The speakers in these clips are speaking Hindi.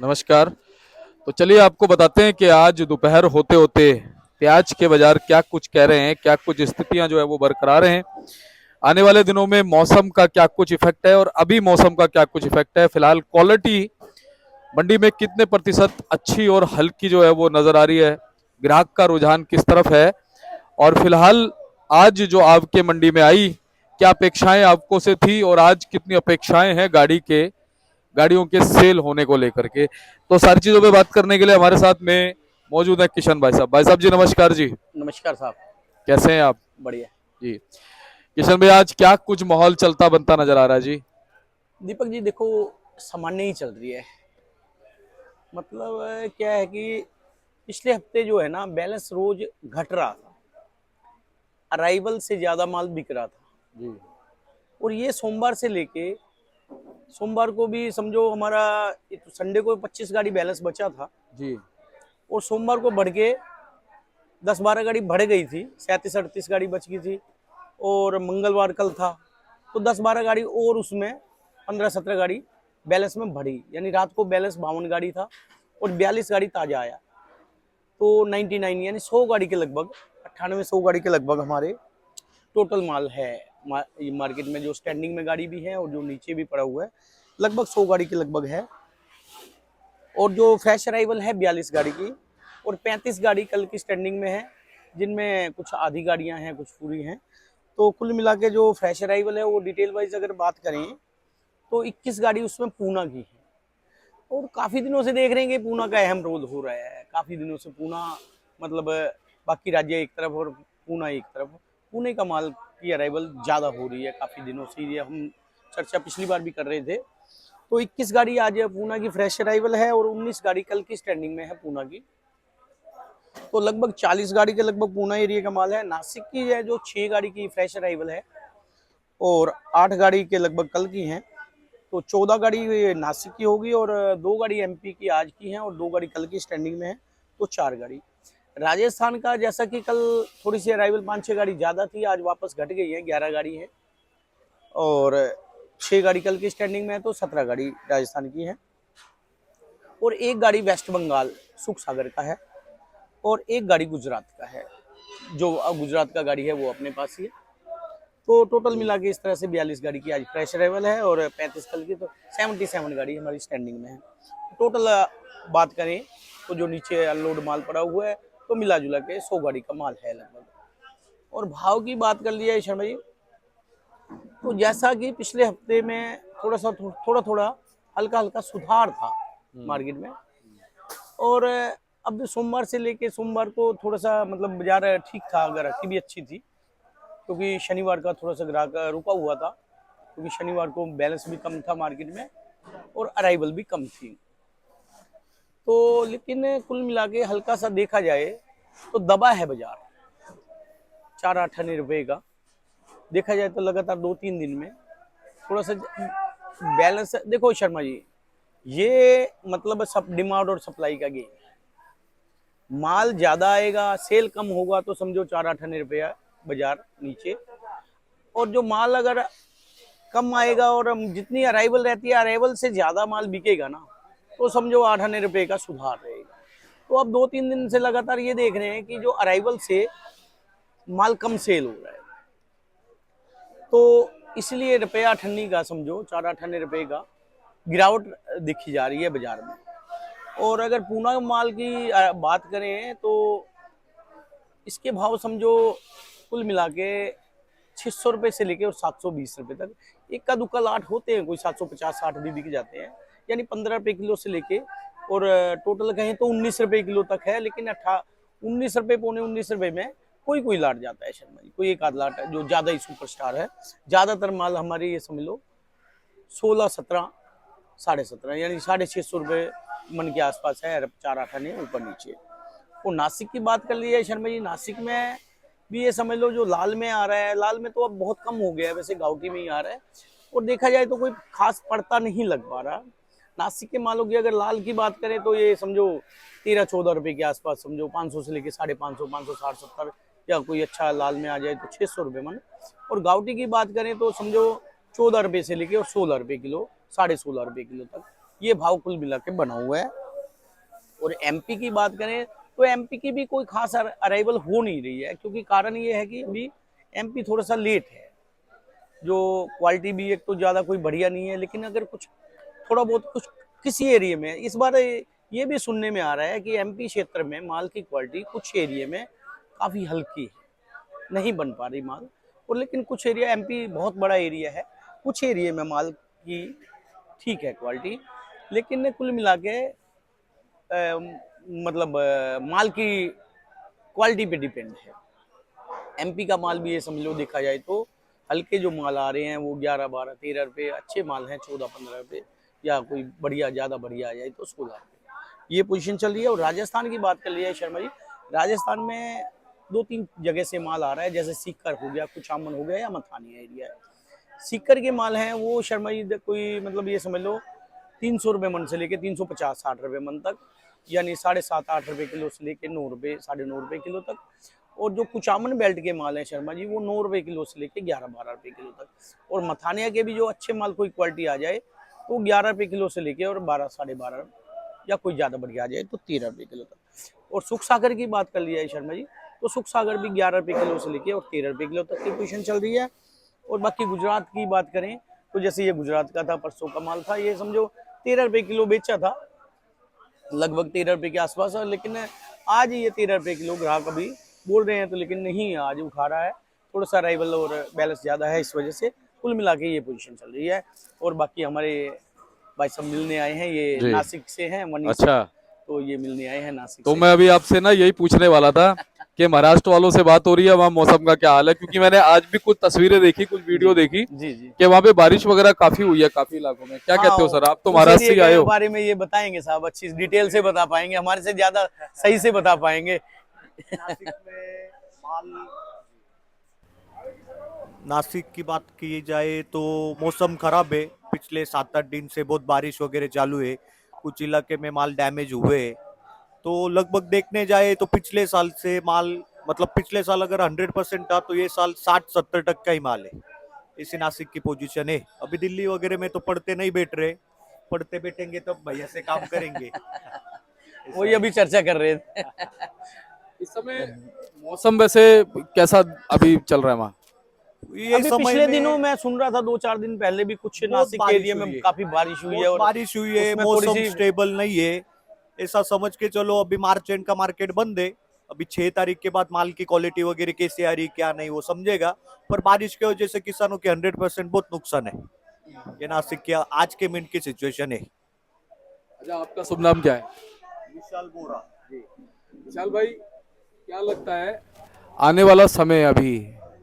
नमस्कार। तो चलिए आपको बताते हैं कि आज दोपहर होते होते प्याज के बाजार क्या कुछ कह रहे हैं, क्या कुछ स्थितियां जो है वो बरकरार हैं। आने वाले दिनों में मौसम का क्या कुछ इफेक्ट है और अभी मौसम का क्या कुछ इफेक्ट है। फिलहाल क्वालिटी मंडी में कितने प्रतिशत अच्छी और हल्की जो है वो नजर आ रही है, ग्राहक का रुझान किस तरफ है, और फिलहाल आज जो आपके मंडी में आई, क्या अपेक्षाएं आपको से थी और आज कितनी अपेक्षाएं हैं गाड़ियों के सेल होने को लेकर के। तो सारी चीजों पे बात करने के लिए हमारे साथ में मौजूद है किशन भाई साहब। भाई साहब जी नमस्कार जी। नमस्कार साहब। कैसे हैं आप? बढ़िया। जी किशन भाई, आज क्या कुछ माहौल चलता बनता नजर आ रहा है जी? दीपक जी देखो, सामान्य ही चल रही है। मतलब क्या है कि पिछले हफ्ते जो है ना बैलेंस रोज घट रहा था, अराइवल से ज्यादा माल बिक रहा था। जी और ये सोमवार से लेके सोमवार को भी समझो हमारा संडे को 25 गाड़ी बैलेंस बचा था, जी और सोमवार को बढ़ के 10-12 गाड़ी बढ़ गई थी, 37-38 गाड़ी बच गई थी। और मंगलवार कल था तो 10-12 गाड़ी और उसमें 15-17 गाड़ी बैलेंस में बढ़ी, यानी रात को बैलेंस 52 गाड़ी था और 42 गाड़ी ताजा आया। तो 99 यानी 100 गाड़ी के लगभग, 98-100 गाड़ी के लगभग हमारे टोटल माल है। ये मार्केट में जो स्टैंडिंग में गाड़ी भी है और जो नीचे भी पड़ा हुआ है, लगभग 100 गाड़ी के लगभग है। और जो फ्रेश अराइवल है 42 गाड़ी की, और 35 गाड़ी कल की स्टैंडिंग में है, जिनमें कुछ आधी गाड़ियां हैं कुछ पूरी हैं। तो कुल मिला के जो फ्रेश अराइवल है वो डिटेल वाइज अगर बात करें तो 21 गाड़ी उसमें पूना की है। और काफ़ी दिनों से देख रहे हैं कि पूना का अहम रोल हो रहा है, काफ़ी दिनों से पूना, मतलब बाकी राज्य एक तरफ और पूना एक तरफ। पुणे का माल की अराइवल ज़्यादा हो रही है काफ़ी दिनों से, ये हम चर्चा पिछली बार भी कर रहे थे। तो 21 गाड़ी आज पूना की फ्रेश अराइवल है और 19 गाड़ी कल की स्टैंडिंग में है पूना की। तो लगभग 40 गाड़ी के लगभग पूना एरिया का माल है। नासिक की है जो 6 गाड़ी की फ्रेश अराइवल है और 8 गाड़ी के लगभग कल की हैं। तो 14 गाड़ी नासिक की होगी और 2 गाड़ी एमपी की आज की हैं और 2 गाड़ी कल की स्टैंडिंग में है, तो 4 गाड़ी। राजस्थान का जैसा कि कल थोड़ी सी अराइवल 5-6 गाड़ी ज़्यादा थी, आज वापस घट गई है, 11 गाड़ी है और 6 गाड़ी कल की स्टैंडिंग में है, तो 17 गाड़ी राजस्थान की है। और 1 गाड़ी वेस्ट बंगाल सुख सागर का है और 1 गाड़ी गुजरात का है। जो गुजरात का गाड़ी है वो अपने पास ही है। तो टोटल मिला के इस तरह से 42 गाड़ी की आज फ्रेश अराइवल है और 35 कल की, तो 77 गाड़ी हमारी स्टैंडिंग में है। टोटल बात करें तो जो नीचे अनलोड माल पड़ा हुआ है तो मिला जुला के 100 गाड़ी का माल है लगभग। और भाव की बात कर लिया है शर्मा जी, तो जैसा कि पिछले हफ्ते में थोड़ा थोड़ा हल्का हल्का सुधार था मार्केट में। और अब सोमवार से लेके सोमवार को थोड़ा सा मतलब बाजार ठीक था, ग्राहकी भी अच्छी थी, क्योंकि शनिवार का थोड़ा सा ग्राहक रुका हुआ था, क्योंकि शनिवार को बैलेंस भी कम था मार्केट में और अराइवल भी कम थी। तो लेकिन कुल मिला के हल्का सा देखा जाए तो दबा है बाजार 4-8 आने रुपए का। देखा जाए तो लगातार 2-3 दिन में थोड़ा सा बैलेंस। देखो शर्मा जी, ये मतलब सब डिमांड और सप्लाई का गेम है। माल ज्यादा आएगा, सेल कम होगा तो समझो 4-8 आने रुपया बाजार नीचे। और जो माल अगर कम आएगा और जितनी अराइवल रहती है, अराइवल से ज्यादा माल बिकेगा ना, तो समझो 8 आने रुपए का सुधार रहेगा। तो अब 2-3 दिन से लगातार ये देख रहे हैं कि जो अराइवल से माल कम सेल हो रहा है, तो इसलिए रुपया अठन्नी का समझो 4-8 आने रुपए का गिरावट देखी जा रही है बाजार में। और अगर पूना माल की बात करें तो इसके भाव समझो कुल मिला के 600 रुपए से लेके और 720 रुपए तक, इक्का दुक्का लाट होते हैं, कोई 750-60 भी बिक जाते हैं, यानी 15 रुपए किलो से लेके और टोटल कहें तो 19 रुपए किलो तक है। लेकिन 19 रुपए, पौने 19 रुपए में कोई कोई लाट जाता है शर्मा जी, कोई एक आध लाट है जो ज्यादा ही सुपरस्टार है। ज्यादातर माल हमारे ये समझ लो 16-17, 17.5 यानी 650 रुपए मन के आसपास है, 4-8 आने ऊपर नीचे। और नासिक की बात कर ली है शर्मा जी, नासिक में भी ये समझ लो जो लाल में आ रहा है, लाल में तो अब बहुत कम हो गया है, वैसे गाउटी में ही आ रहा है और देखा जाए तो कोई खास पड़ता नहीं लग पा रहा। नासिक के मालों की अगर लाल की बात करें तो ये समझो 13-14 रुपए के आसपास, समझो 500 से लेके 550, 560-70, या कोई अच्छा लाल में आ जाए तो 600 रुपए मन। और गाउटी की बात करें तो समझो 14 रुपए से लेके और 16 रुपए किलो, 16.5 रुपए किलो तक ये भाव कुल मिला के बना हुआ है। और एमपी की बात करें तो एमपी की भी कोई खास अराइवल हो नहीं रही है, क्योंकि कारण ये है कि अभी एमपी थोड़ा सा लेट है। जो क्वालिटी भी एक तो ज़्यादा कोई बढ़िया नहीं है, लेकिन अगर कुछ थोड़ा बहुत कुछ किसी एरिया में इस बार ये भी सुनने में आ रहा है कि एमपी क्षेत्र में माल की क्वालिटी कुछ एरिया में काफ़ी हल्की है, नहीं बन पा रही माल। और लेकिन कुछ एरिया, एमपी बहुत बड़ा एरिया है, कुछ एरिया में माल की ठीक है क्वालिटी, लेकिन कुल मिला के मतलब माल की क्वालिटी पे डिपेंड है। एमपी का माल भी ये समझ लो, देखा जाए तो हल्के जो माल आ रहे हैं वो 11, 12, 13 रुपये, अच्छे माल हैं 14, 15 रुपये, या कोई बढ़िया ज़्यादा बढ़िया आ जाए तो 16 रुपये, ये पोजीशन चल रही है। और राजस्थान की बात कर लिया शर्मा जी, राजस्थान में 2-3 जगह से माल आ रहा है, जैसे सीकर हो गया, कुचामन हो गया, या मथानिया एरिया है। सीकर के माल हैं वो शर्मा जी कोई मतलब ये समझ लो 300 रुपये मन से लेके 350-60 रुपये मन तक, यानी 7.5-8 रुपये किलो से लेके 9 रुपये 9.5 रुपये किलो तक। और जो कुचामन बेल्ट के माल हैं शर्मा जी, वो 9 रुपये किलो से लेके 11-12 रुपये किलो तक। और मथानिया के भी जो अच्छे माल कोई क्वालिटी आ जाए तो 11 रुपये किलो से लेके और 12-12.5, या कोई ज़्यादा बढ़िया आ जाए तो 13 रुपये किलो तक। और सुख सागर की बात कर लिया है शर्मा जी, तो सुख सागर भी 11 रुपये किलो से लेके और 13 रुपये किलो तक की पोजीशन चल रही है। और बाकी गुजरात की बात करें तो जैसे ये गुजरात का था, परसों का माल था, ये समझो 13 रुपये किलो बेचा था, लगभग 13 रुपये के आसपास। लेकिन आज ये 13 रुपये किलो ग्राहक अभी बोल रहे हैं, तो लेकिन नहीं आज उठा रहा है, थोड़ा सा राइवल और बैलेंस ज़्यादा है, इस वजह से कुल मिला के ये पोजीशन चल रही है। और बाकी हमारे भाई सब मिलने आए हैं, ये जी। नासिक से हैं, मनीष, अच्छा, तो ये मिलने आए हैं नासिक तो से। मैं अभी आपसे ना यही पूछने वाला था कि महाराष्ट्र वालों से बात हो रही है, वहाँ मौसम का क्या हाल है, क्योंकि मैंने आज भी कुछ तस्वीरें देखी, कुछ वीडियो देखी जी जी। कि वहाँ पे बारिश वगैरह काफी हुई है काफी इलाकों में। क्या हाँ, कहते हो सर, आप तो उस महाराष्ट्र से एरिया ही आए के हो। बारे में ये बताएंगे साहब, अच्छी डिटेल से बता पाएंगे, हमारे से ज्यादा सही से बता पाएंगे। नासिक में माल, नासिक की बात की जाए तो मौसम खराब है, पिछले 7-8 दिन से बहुत बारिश वगैरह चालू है, कुछ इलाके में माल डैमेज हुए हैं। तो लगभग देखने जाए तो पिछले साल से माल, मतलब पिछले साल अगर 100% था तो ये साल 60-70% का ही माल है। इसी नासिक की पोजीशन है। अभी दिल्ली वगैरह में तो पढ़ते नहीं बैठ रहे, पढ़ते बैठेंगे तो भैया से काम करेंगे। वही अभी चर्चा कर रहे थे। इस समय मौसम वैसे कैसा अभी चल रहा है वहाँ। ये अभी समय पिछले में दिनों मैं सुन रहा था, 2-4 दिन पहले भी कुछ बहुत नासिक के बारिश एरिया हुई में है। काफी बारिश हुई है, बहुत और बारिश हुई है, उसमें थोड़ी मौसम सी स्टेबल नहीं है, ऐसा समझ के चलो। अभी मार्च एंड का मार्केट बंद है, अभी 6 तारीख के बाद माल की क्वालिटी वगैरह कैसे आ रही क्या नहीं वो समझेगा। पर बारिश की वजह से किसानों के 100% बहुत नुकसान है। ये नासिक की आज के मिनट की सिचुएशन है। अच्छा, आपका शुभ नाम क्या है। विशाल बोरा। विशाल भाई, क्या लगता है आने वाला समय अभी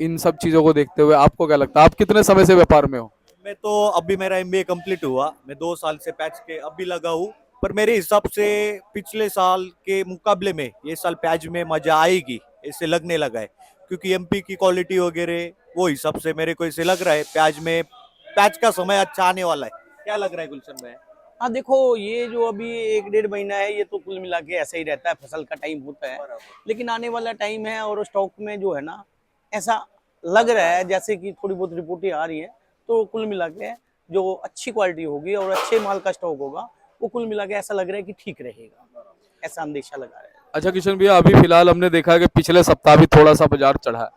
इन सब चीजों को देखते हुए आपको क्या लगता है, आप कितने समय से व्यापार में हो। मैं तो अभी मेरा एमबीए कंप्लीट हुआ, मैं 2 साल से पैच के अभी लगा हूँ। पर मेरे हिसाब से पिछले साल के मुकाबले में ये साल पैच में मजा आएगी ऐसे लगने लगा है, क्योंकि एमपी की क्वालिटी वगैरह वो हिसाब से मेरे को ऐसे लग रहा है पैच में, पैच का समय अच्छा आने वाला है। क्या लग रहा है गुलशन भाई। हाँ देखो, ये जो अभी 1-1.5 महीना है, ये तो कुल मिला के ऐसा ही रहता है, फसल का टाइम होता है। लेकिन आने वाला टाइम है और स्टॉक में जो है ना, ऐसा लग रहा है जैसे कि थोड़ी बहुत रिपोर्टें आ रही हैं, तो कुल मिला के जो अच्छी क्वालिटी होगी और अच्छे माल का स्टॉक होगा, वो कुल मिला के ऐसा लग रहा है कि ठीक रहेगा, ऐसा अंदेशा लगा रहा है। अच्छा किशन भैया, अभी फिलहाल हमने देखा कि पिछले सप्ताह भी थोड़ा सा बाजार चढ़ा है,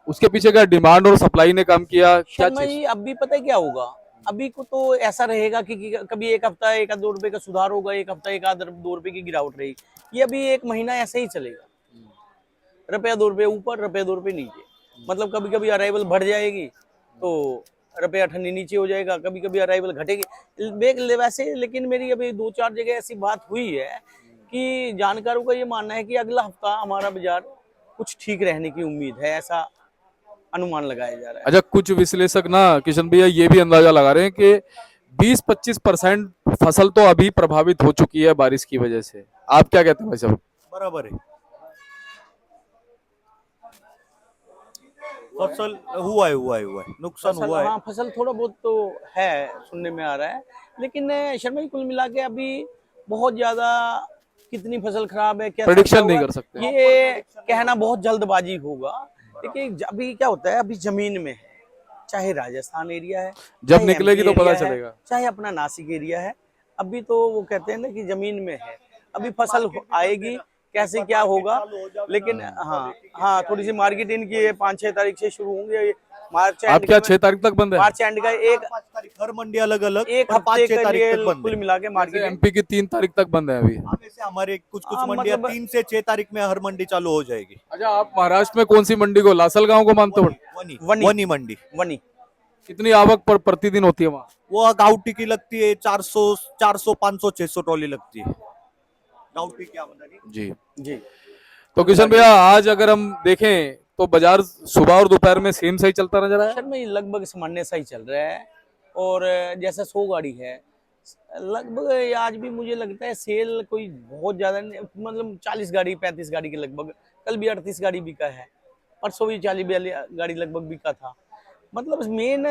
उसके पीछे क्या डिमांड और सप्लाई ने काम किया, क्या शर्मा चीज। जी, अभी पता है क्या होगा, अभी को तो ऐसा रहेगा कि कभी एक हफ्ता 1-2 रुपए का सुधार होगा, एक हफ्ता 1-2 रुपए की गिरावट रहेगी। ये अभी 1 महीना ऐसे ही चलेगा, ₹1-2 ऊपर, ₹2 नीचे। मतलब कभी कभी अराइवल बढ़ जाएगी तो ₹1.98 नीचे हो जाएगा, कभी कभी अराइवल घटेगी वैसे। लेकिन मेरी अभी 2-4 जगह ऐसी बात हुई है कि जानकारों का ये मानना है कि अगला हफ्ता हमारा बाजार कुछ ठीक रहने की उम्मीद है, ऐसा अनुमान लगाया जा रहा है। अच्छा, कुछ विश्लेषक ना किशन भैया ये भी अंदाजा लगा रहे हैं कि 20-25% फसल तो अभी प्रभावित हो चुकी है बारिश की वजह से। आप क्या कहते हैं भाई साहब। बराबर है, फसल हुआ है नुकसान फसल, हुआ है। हाँ फसल थोड़ा बहुत तो है, सुनने में आ रहा है। लेकिन शर्मा जी, कुल मिला के अभी बहुत ज्यादा कितनी फसल खराब है, क्या प्रेडिक्शन नहीं होगा, कर सकते। ये कहना बहुत जल्दबाजी होगा। देखिए अभी क्या होता है, अभी जमीन में है, चाहे राजस्थान एरिया है, जब चाहे निकलेगी एमपी तो पता एरिया है, चलेगा। चाहे अपना नासिक एरिया है, अभी तो वो कहते हैं ना कि जमीन में है, अभी फसल आएगी कैसे क्या होगा, लेकिन हाँ हाँ थोड़ी सी मार्केट इनकी 5-6 तारीख से शुरू होंगे, मार्च एंड आपके यहाँ 6 तारीख तक बंद है? मार्च एंड का एक 5 तारीख हर मंडी अलग अलग, एक पर हफ्ते 5-6 के तारीख लिए तक बंद कुल है। मिला के मार्केट एमपी की 3 तारीख तक बंद है अभी। हाँ, वैसे हमारे कुछ हाँ, मंडियां मतलब 3 से 6 तारीख में हर मंडी चालू हो जाएगी। अच्छा, आप महाराष्ट्र में कौन सी मंडी को, लासलगांव को मानते हो? वनी वनी। वनी मंडी। वनी कितनी आवक पर प्रतिदिन होती है वहाँ? वो गाउटी की लगती है 400 500 600 ट्रॉली लगती है गाउटी की आमदनी। जी। जी। तो किशन भैया, आज अगर हम देखें तो बाजार सुबह और दोपहर में सेम सही चलता नजर आया? सर में लगभग सामान्य सा ही चल रहा है, और जैसा 100 गाड़ी है लगभग आज भी मुझे लगता है सेल कोई बहुत ज्यादा नहीं, मतलब 40 गाड़ी 35 गाड़ी के लगभग, कल भी 38 गाड़ी बिका है, परसों भी 40-42 गाड़ी लगभग बिका था। मतलब मेन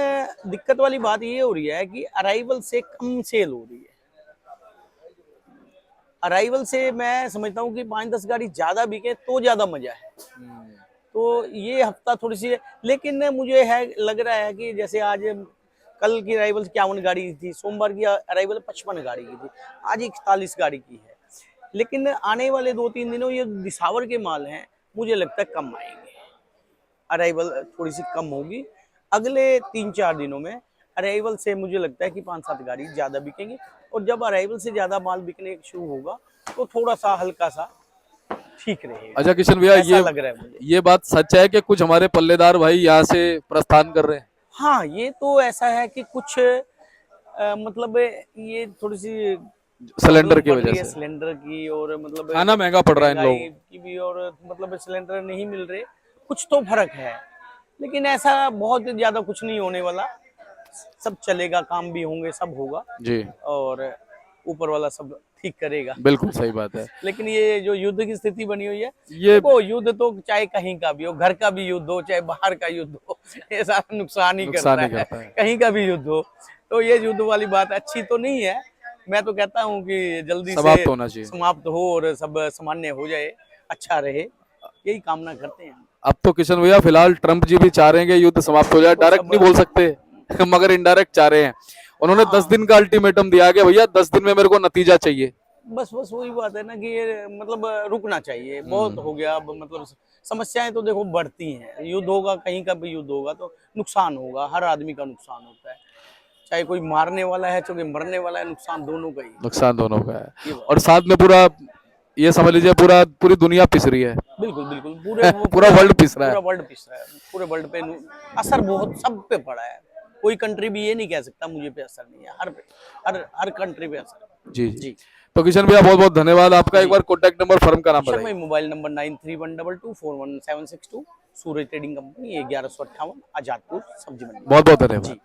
दिक्कत वाली बात ये हो रही है कि अराइवल से कम सेल हो रही है। अराइवल से मैं समझता हूँ कि 5-10 गाड़ी ज्यादा बिके तो ज्यादा मजा है। तो ये हफ्ता थोड़ी सी है, लेकिन मुझे है लग रहा है कि जैसे आज कल की अराइवल 51 गाड़ी थी, सोमवार की अराइवल 55 गाड़ी की थी, आज 41 गाड़ी की है। लेकिन आने वाले 2-3 दिनों ये दिसावर के माल हैं, मुझे लगता है कम आएंगे, अराइवल थोड़ी सी कम होगी। अगले 3-4 दिनों में अराइवल से मुझे लगता है कि 5-7 गाड़ी ज्यादा बिकेंगी, और जब अराइवल से ज्यादा माल बिकने शुरू होगा तो थोड़ा सा हल्का सा ठीक रहेगा। अच्छा किशन भैया, ऐसा लग रहा है मुझे। ये बात सच है कि कुछ हमारे पल्लेदार भाई यहाँ से प्रस्थान कर रहे हैं? हाँ, ये तो ऐसा है कि कुछ मतलब ये थोड़ी सी सिलेंडर की प्रॉब्लम पड़ वजह रही है से सिलेंडर की, और मतलब खाना महंगा पड़ रहा है इन महंगाई लोगों को। की भी, और मतलब सिलेंडर नहीं मिल रहे, कुछ तो फर्क है, लेकिन ऐसा बहुत ज्यादा कुछ नहीं होने वाला, सब चलेगा, काम भी होंगे, सब होगा, जी, और ऊपर वाला सब ठीक करेगा। बिल्कुल सही बात है। लेकिन ये जो युद्ध की स्थिति बनी हुई है, ये देखो युद्ध तो चाहे कहीं का भी हो, घर का भी युद्ध हो चाहे बाहर का युद्ध हो, ये सारा नुकसान ही नुकसान ही करता करता है, है। कहीं का भी युद्ध हो। तो ये युद्ध वाली बात अच्छी तो नहीं है, मैं तो कहता हूँ कि जल्दी से समाप्त होना चाहिए। समाप्त हो और सब सामान्य हो जाए, अच्छा रहे, यही कामना करते हैं। अब तो किशन भैया फिलहाल ट्रम्प जी भी चाह रहे हैं कि युद्ध समाप्त हो जाए, तो डायरेक्ट सब नहीं बोल सकते मगर इनडायरेक्ट चाह रहे हैं। उन्होंने 10 दिन का अल्टीमेटम दिया कि भैया 10 दिन में मेरे को नतीजा चाहिए। बस वही बात है ना कि ये मतलब रुकना चाहिए, बहुत हो गया अब, मतलब समस्याएं तो देखो बढ़ती हैं, युद्ध होगा, कहीं का भी युद्ध होगा तो नुकसान होगा, हर आदमी का नुकसान होता है, चाहे कोई मारने वाला है चाहे कोई मरने वाला है, नुकसान दोनों का ही है। नुकसान दोनों का है, ये बात और साथ में पूरा ये समझ लीजिए पूरी दुनिया पिस रही है। बिल्कुल बिल्कुल, पूरे पूरा वर्ल्ड पिस रहा है। पूरा वर्ल्ड पिस रहा है, पूरे वर्ल्ड पे असर बहुत सब पे पड़ा है, कोई कंट्री भी ये नहीं कह सकता मुझे पे असर नहीं है, हर कंट्री पे असर है। जी जी। जी तो किशन भैया बहुत बहुत धन्यवाद आपका। एक बार कॉन्टैक्ट नंबर फर्म का नाम सर, बताइए। मैं मोबाइल नंबर 9312241762, सूरज ट्रेडिंग कंपनी, 1158 आजादपुर सब्जी मंडी। बहुत बहुत धन्यवाद। जी।